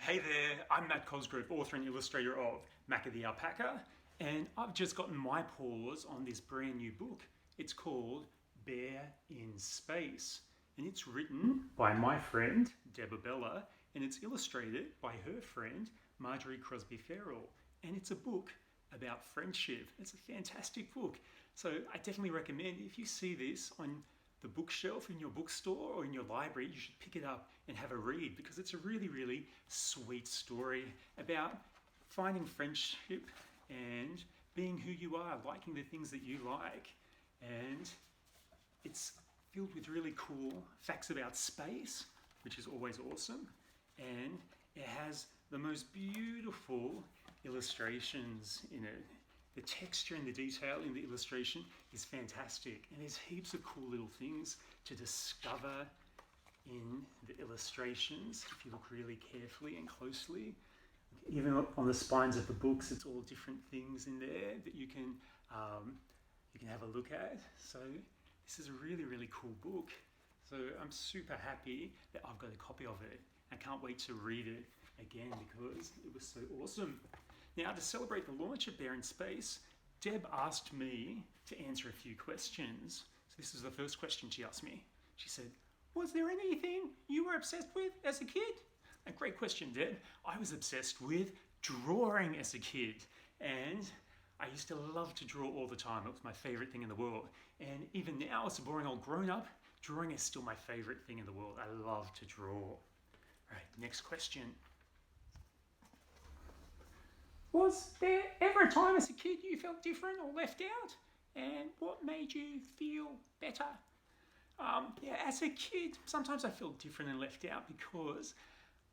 Hey there, I'm Matt Cosgrove, author and illustrator of Mac of the Alpaca, and I've just gotten my paws on this brand new book. It's called Bear in Space, and it's written by my friend, Deborah, and it's illustrated by her friend, Marjorie Crosby-Fairall, and it's a book about friendship. It's a fantastic book. So I definitely recommend if you see this on the bookshelf in your bookstore or in your library, you should pick it up and have a read because it's a really, really sweet story about finding friendship and being who you are, liking the things that you like. And it's filled with really cool facts about space, which is always awesome. And it has the most beautiful illustrations in it. The texture and the detail in the illustration is fantastic, and there's heaps of cool little things to discover in the illustrations if you look really carefully and closely. Even on the spines of the books, it's all different things in there that you can have a look at. So this is a really, really cool book. So I'm super happy that I've got a copy of it. I can't wait to read it again because it was so awesome. Now, to celebrate the launch of Bear in Space, Deb asked me to answer a few questions. So this is the first question she asked me. She said, was there anything you were obsessed with as a kid? A great question, Deb. I was obsessed with drawing as a kid. And I used to love to draw all the time. It was my favorite thing in the world. And even now, as a boring old grown-up, drawing is still my favorite thing in the world. I love to draw. All right, next question. Was there ever a time as a kid you felt different or left out? And what made you feel better? As a kid, sometimes I felt different and left out because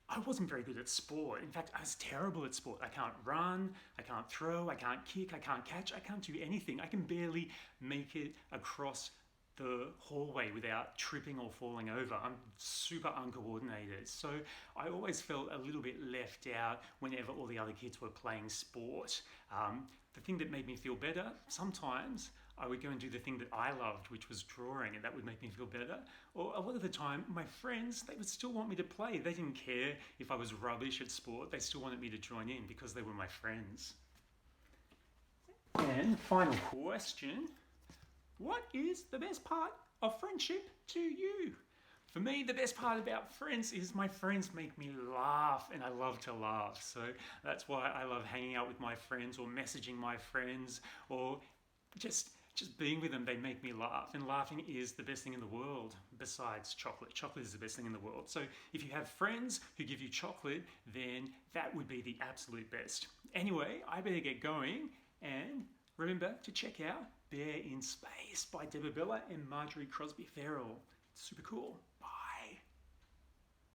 I wasn't very good at sport. In fact, I was terrible at sport. I can't run, I can't throw, I can't kick, I can't catch, I can't do anything. I can barely make it across the hallway without tripping or falling over. I'm super uncoordinated. So I always felt a little bit left out whenever all the other kids were playing sport. The thing that made me feel better, sometimes I would go and do the thing that I loved, which was drawing, and that would make me feel better. Or a lot of the time, my friends, they would still want me to play. They didn't care if I was rubbish at sport. They still wanted me to join in because they were my friends. And final question. What is the best part of friendship to you? For me, the best part about friends is my friends make me laugh, and I love to laugh. So that's why I love hanging out with my friends or messaging my friends or just being with them. They make me laugh, and laughing is the best thing in the world besides chocolate. Chocolate is the best thing in the world. So if you have friends who give you chocolate, then that would be the absolute best. Anyway, I better get going, and remember to check out Bear in Space by Deborah and Marjorie Crosby-Fairall. It's super cool. Bye.